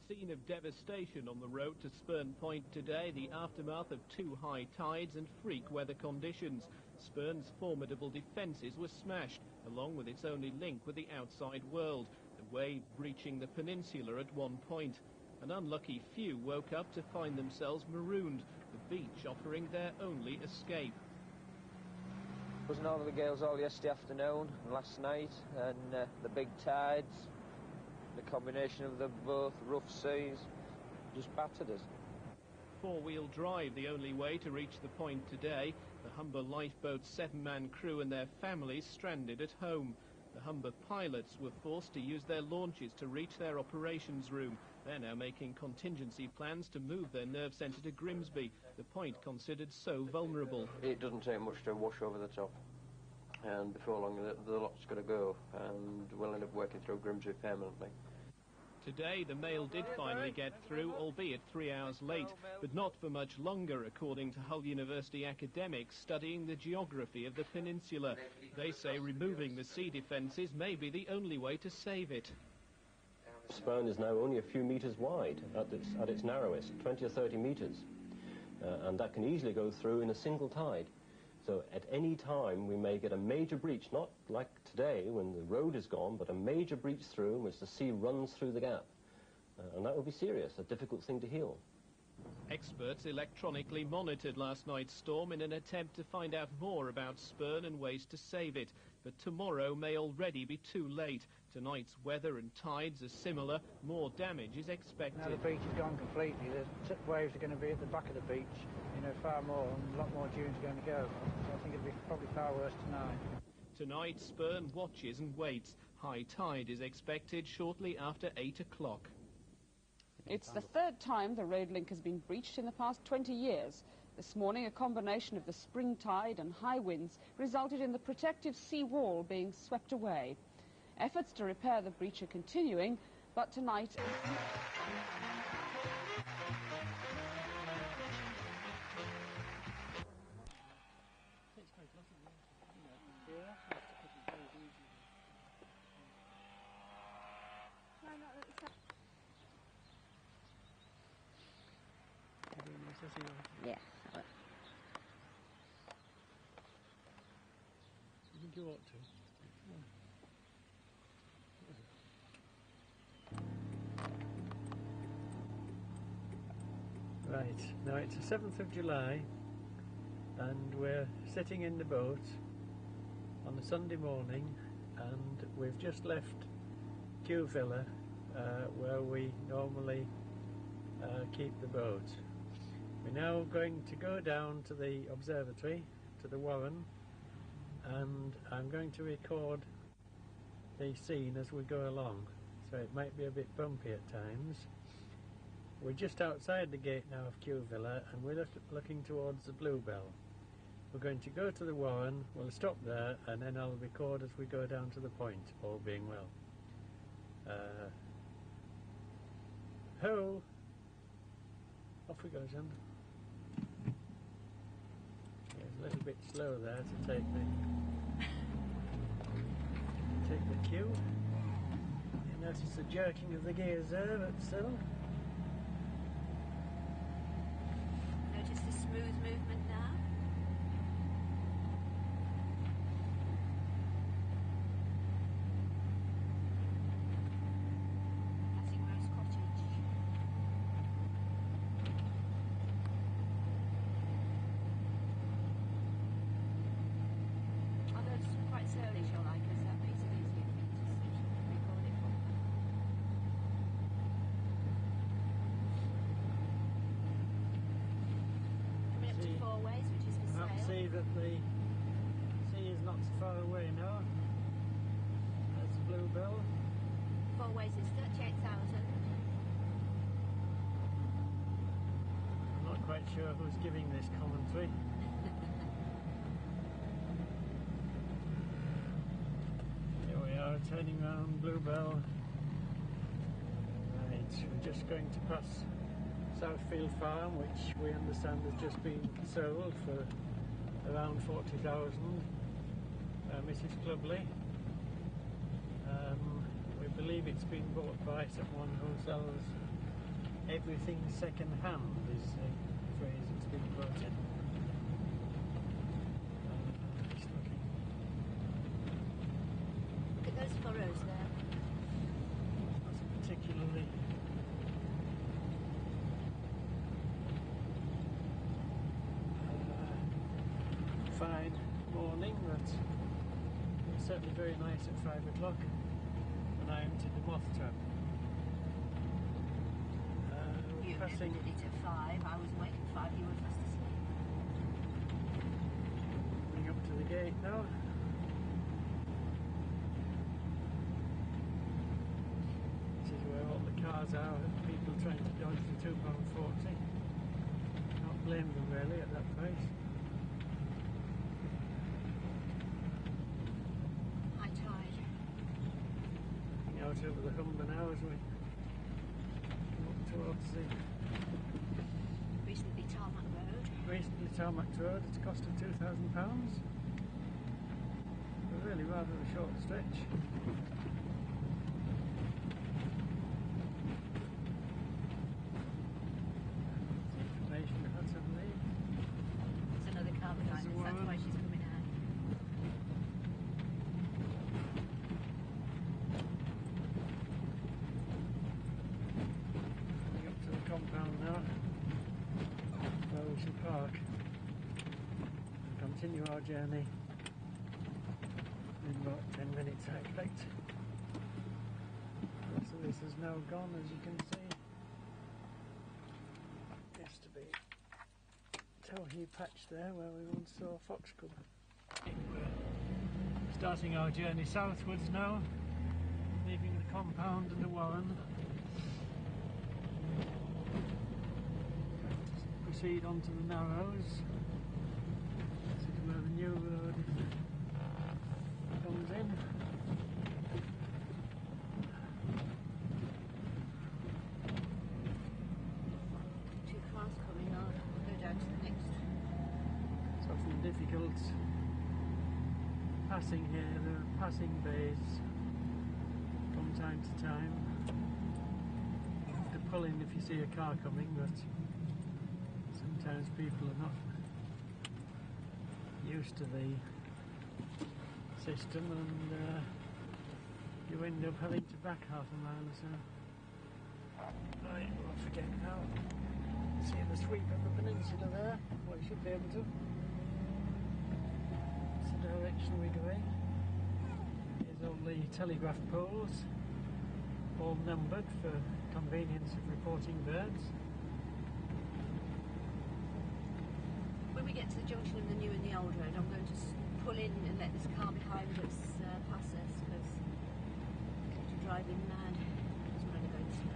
scene of devastation on the road to Spurn Point today, the aftermath of 2 high tides and freak weather conditions. Spurn's formidable defences were smashed, along with its only link with the outside world, the wave breaching the peninsula at one point. An unlucky few woke up to find themselves marooned, the beach offering their only escape. There was northerly gales all yesterday afternoon and last night, and the big tides, the combination of the both rough seas, just battered us. 4-wheel drive the only way to reach the point today. The Humber lifeboat's 7-man crew and their families stranded at home. The Humber pilots were forced to use their launches to reach their operations room. They're now making contingency plans to move their nerve centre to Grimsby, the point considered so vulnerable. It doesn't take much to wash over the top, and before long the lot's got to go, and we'll end up working through Grimsby permanently. Today, the mail did finally get through, albeit 3 hours late, but not for much longer, according to Hull University academics studying the geography of the peninsula. They say removing the sea defences may be the only way to save it. Spurn is now only a few metres wide at its narrowest, 20 or 30 metres, and that can easily go through in a single tide. So at any time we may get a major breach, not like today when the road is gone, but a major breach through in which the sea runs through the gap. And that will be serious, a difficult thing to heal. Experts electronically monitored last night's storm in an attempt to find out more about Spurn and ways to save it. But tomorrow may already be too late. Tonight's weather and tides are similar. More damage is expected. Now the beach is gone completely. The waves are going to be at the back of the beach, you know, far more, and a lot more dunes are going to go. So I think it'll be probably far worse tonight. Tonight, Spurn watches and waits. High tide is expected shortly after 8 o'clock. It's the third time the road link has been breached in the past 20 years. This morning, a combination of the spring tide and high winds resulted in the protective sea wall being swept away. Efforts to repair the breach are continuing, but tonight... Yeah. You think you ought to? Right, now it's the 7th of July and we're sitting in the boat on a Sunday morning, and we've just left Kew Villa where we normally keep the boat. We're now going to go down to the observatory, to the Warren, and I'm going to record the scene as we go along, so it might be a bit bumpy at times. We're just outside the gate now of Kew Villa, and we're looking towards the Bluebell. We're going to go to the Warren, we'll stop there, and then I'll record as we go down to the point, all being well. Ho! Off we go, John. It's a little bit slow there to take the cue. You notice the jerking of the gears there, but still. Notice the smooth movement now. See that the sea is not so far away now. There's the Bluebell. 4 ways is 38,000. I'm not quite sure who's giving this commentary. Here we are, turning round Bluebell. Right, we're just going to pass Southfield Farm, which we understand has just been sold for around 40,000 by Mrs. Clubley. We believe it's been bought by someone who sells everything second hand is the phrase that's been quoted. Just looking. Look at those furrows there. That's particularly fine morning, but it was certainly very nice at 5 o'clock when I emptied the moth trap. You Passing did it at 5. I was awake at 5. You were fast asleep. coming up to the gate now. This is where all the cars are, people trying to dodge the £2.40. Not blame them really at that price. High tide. Looking out over the Humber now as we come up towards the Recently tarmac road. recently tarmacked road. It's a cost of £2,000. Really rather a short stretch. Information hut, I believe. There's another car behind us. That's why she's coming out. Coming up to the compound now, where we shall park and continue our journey in about 10 minutes, I expect. Most of this is now gone, as you can see. Used to be Towhee patch there where we once saw a fox cub. We're starting our journey southwards now, leaving the compound and the warren. Proceed onto the Narrows. This is where the new road comes in. Two cars coming on. We'll go down to the next. It's often difficult passing here. There are passing bays from time to time. You have to pull in if you see a car coming, but sometimes people are not used to the system, and you end up having to back half a mile or so. Right, we'll forget now. See the sweep of the peninsula there. Well, you should be able to. That's the direction we're going. Here's all the telegraph poles, all numbered for convenience of reporting birds. When we get to the junction of the new and the old road, I'm going to pull in and let this car behind us pass us, because you're driving mad. Because we're only going slowly.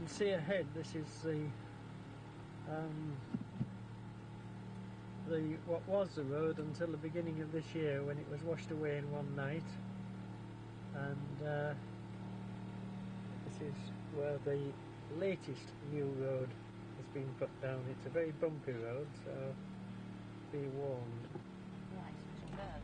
See ahead, this is the what was the road until the beginning of this year, when it was washed away in one night, and this is where the latest new road has been put down. It's a very bumpy road, so be warned. Right, turn.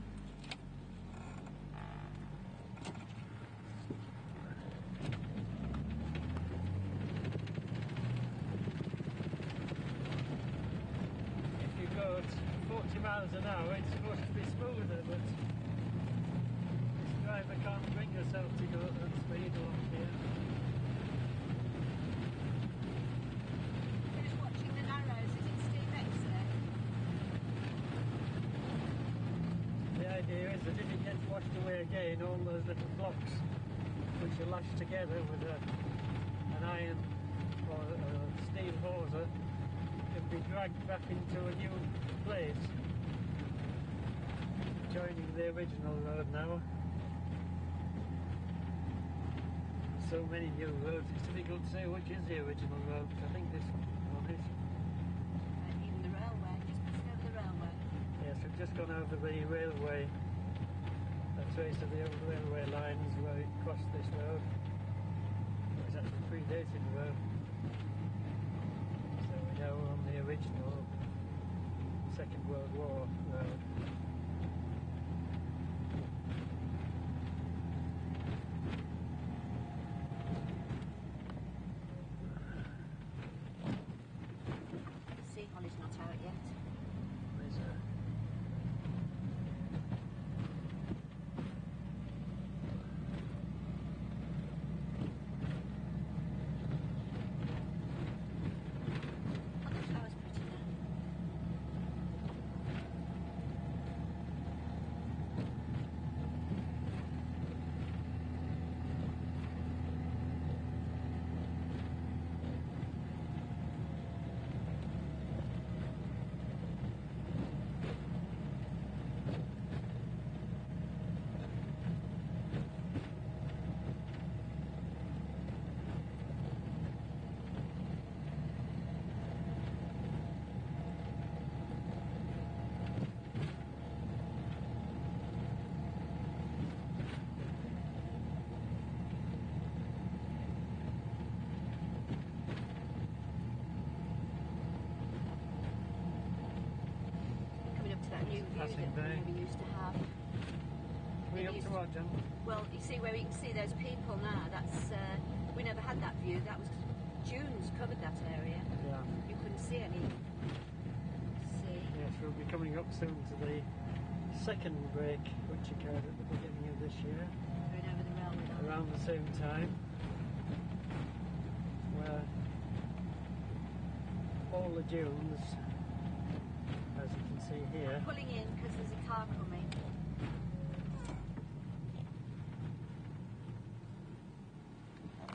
If you go at 40 miles an hour, it's supposed to be smoother, but this driver can't bring herself to go at that speed along here. Finish watching the Narrows. Is it Steve Exley? The idea is that if it gets washed away again, all those little blocks which are lashed together with an iron or a steel hawser can be dragged back into a new place, joining the original road now. so many new roads, it's difficult to say which is the original road. I think this one is. Even the railway, just passing over the railway. Yes, we've just gone over the railway. A trace of the old railway lines where it crossed this road. It was actually predated the road. So we're now on the original Second World War road. See, Holly's not out yet. There's a Oh, the flower's pretty there. Coming up to that new view that passing we bay. never used to have. We up to what, John? Well, you see where we can see those people now, that's, we never had that view, that was, dunes covered that area. Yeah. You couldn't see any sea. Yes, we'll be coming up soon to the second break, which occurred at the beginning of this year, Going over the railway line. around the same time, where all the dunes, as you can see here, Pulling in because there's a car coming.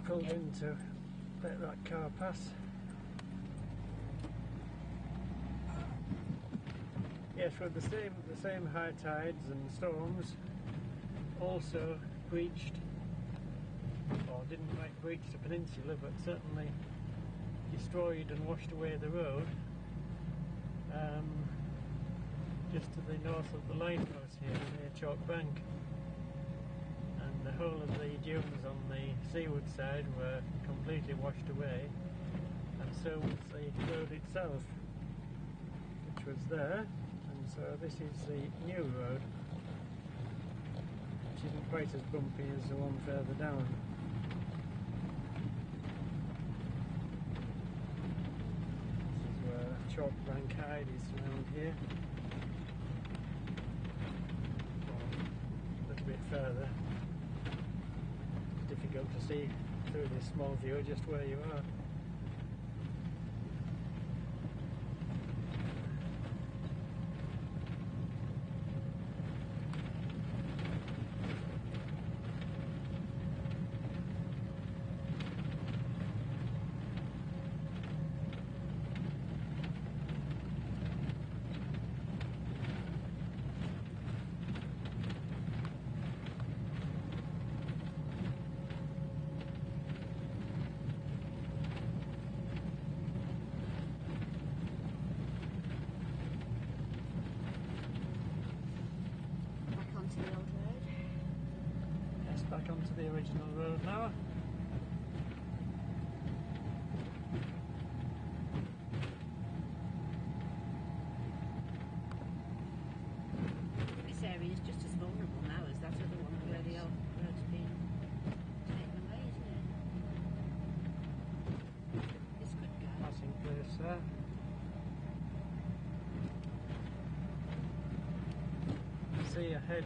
pulled in to let that car pass. Yes, with the same high tides and storms also breached, or didn't quite breach the peninsula, but certainly destroyed and washed away the road just to the north of the lighthouse here near Chalk Bank. And the whole of the dunes on the seaward side were completely washed away, and so was the road itself, which was there. And so this is the new road, which isn't quite as bumpy as the one further down. This is where Chalk Bank Hyde is around here. Or a little bit further. It's difficult to see through this small view just where you are. Back onto the old road. Yes, back onto the original road now. This area is just as vulnerable now as that other one where the old road's been taken away, isn't it? This could go. Passing place there. See ahead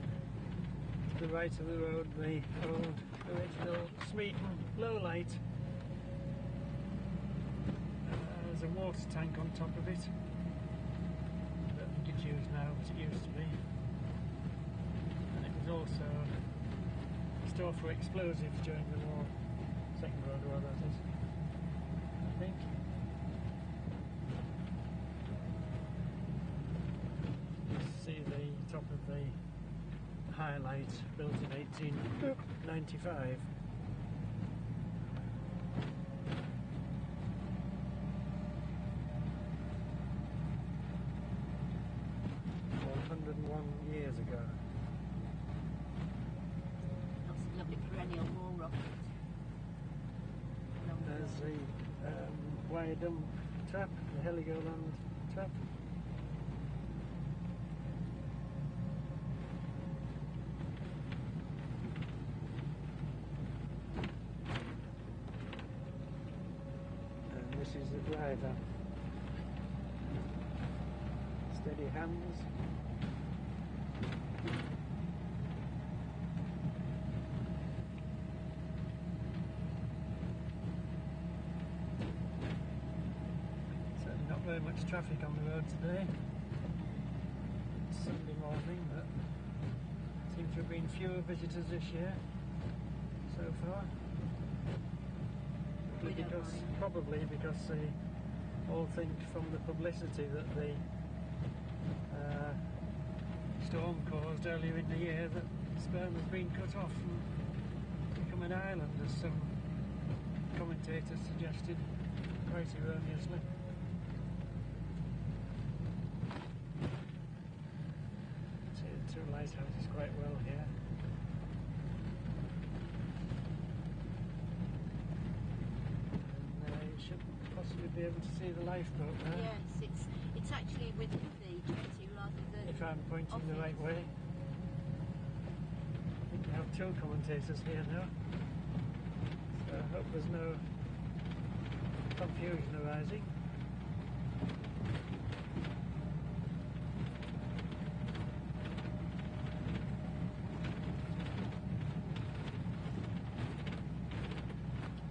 to the right of the road the old original Smeaton lowlight. There's a water tank on top of it. I don't think it's used now, but it used to be. And it was also a store for explosives during the war. Second World War, that is. I think. See the top of the highlight, built in 1895. years ago. Lots of lovely perennial wall rockets. There's the wire dump trap, the Heligoland trap. And this is the driver. Steady hands. Certainly not very much traffic on the road today. It's Sunday morning, but seems to have been fewer visitors this year so far. Probably because they all think from the publicity that the storm caused earlier in the year that Spurn has been cut off and become an island, as some commentators suggested quite erroneously. See the two lighthouses quite well here. And you should possibly be able to see the lifeboat there. Yes, it's actually with the jetty rather than... If I'm pointing the right way. I think we have two commentators here now. So I hope there's no confusion arising.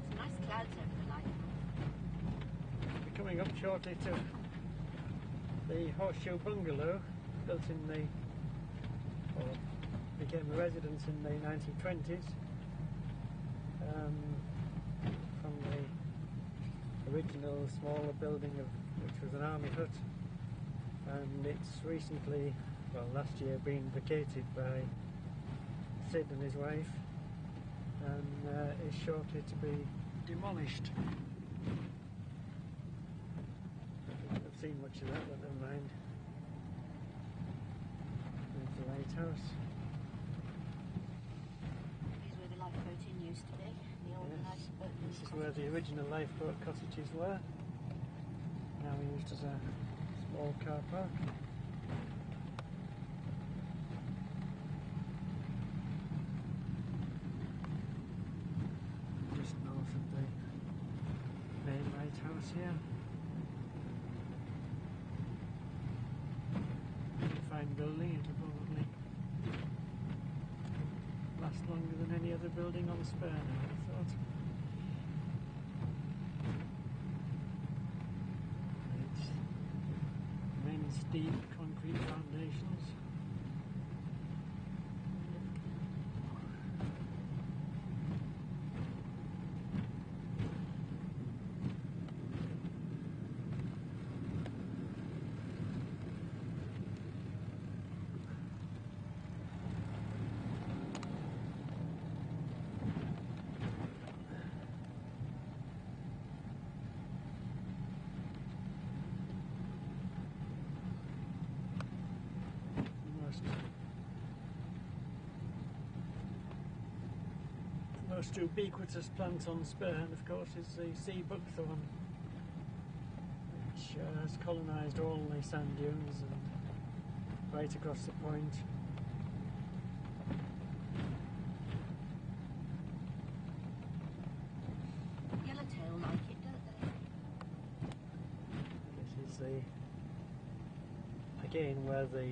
Some nice clouds over the light. We're coming up shortly to the Horseshoe Bungalow, built in the, or became a residence in the 1920s, from the original smaller building which was an army hut, and it's recently, well last year, been vacated by Sid and his wife, and is shortly to be demolished. I've seen much of that, but never mind. There's the lighthouse. Here's where the lifeboat inn used to be. The old lifeboat inn. This is where the original lifeboat cottages were. Now used as a small car park. Just north of the main lighthouse here. Fine building, it'll probably last longer than any other building on Spurn, I would have thought. It's main steep concrete foundations. The most ubiquitous plant on Spurn, of course, is the sea buckthorn, which has colonised all the sand dunes and right across the point. Yellowtail like it, don't they? This is the, again, where the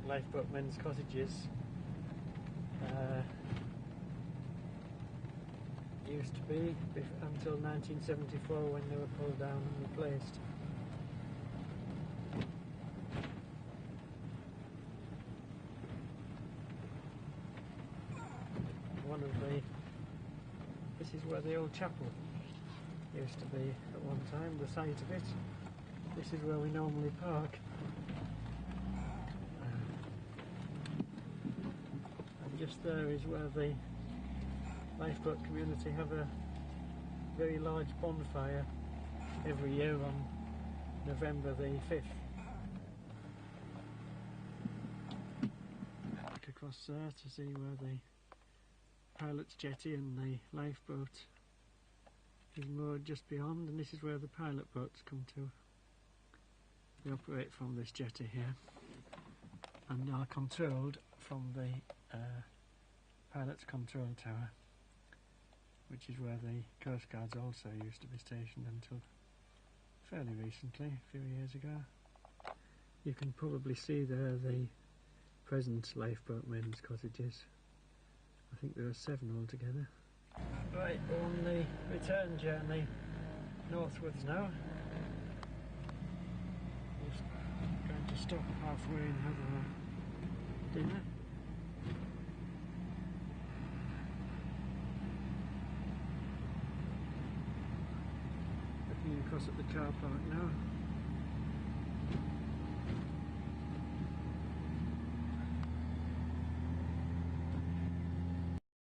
lifeboat men's cottages used to be until 1974, when they were pulled down and replaced. This is where the old chapel used to be at one time, the site of it. This is where we normally park. And just there is where the lifeboat community have a very large bonfire every year on November the 5th. across there to see where the pilot's jetty and the lifeboat is moored just beyond, and this is where the pilot boats come to. They operate from this jetty here and are controlled from the pilot's control tower, which is where the Coast Guards also used to be stationed until fairly recently, a few years ago. You can probably see there the present lifeboat men's cottages. I think there are 7 altogether. Right, we're on the return journey northwards now. We're going to stop halfway and have our dinner. Looking across at the car park now.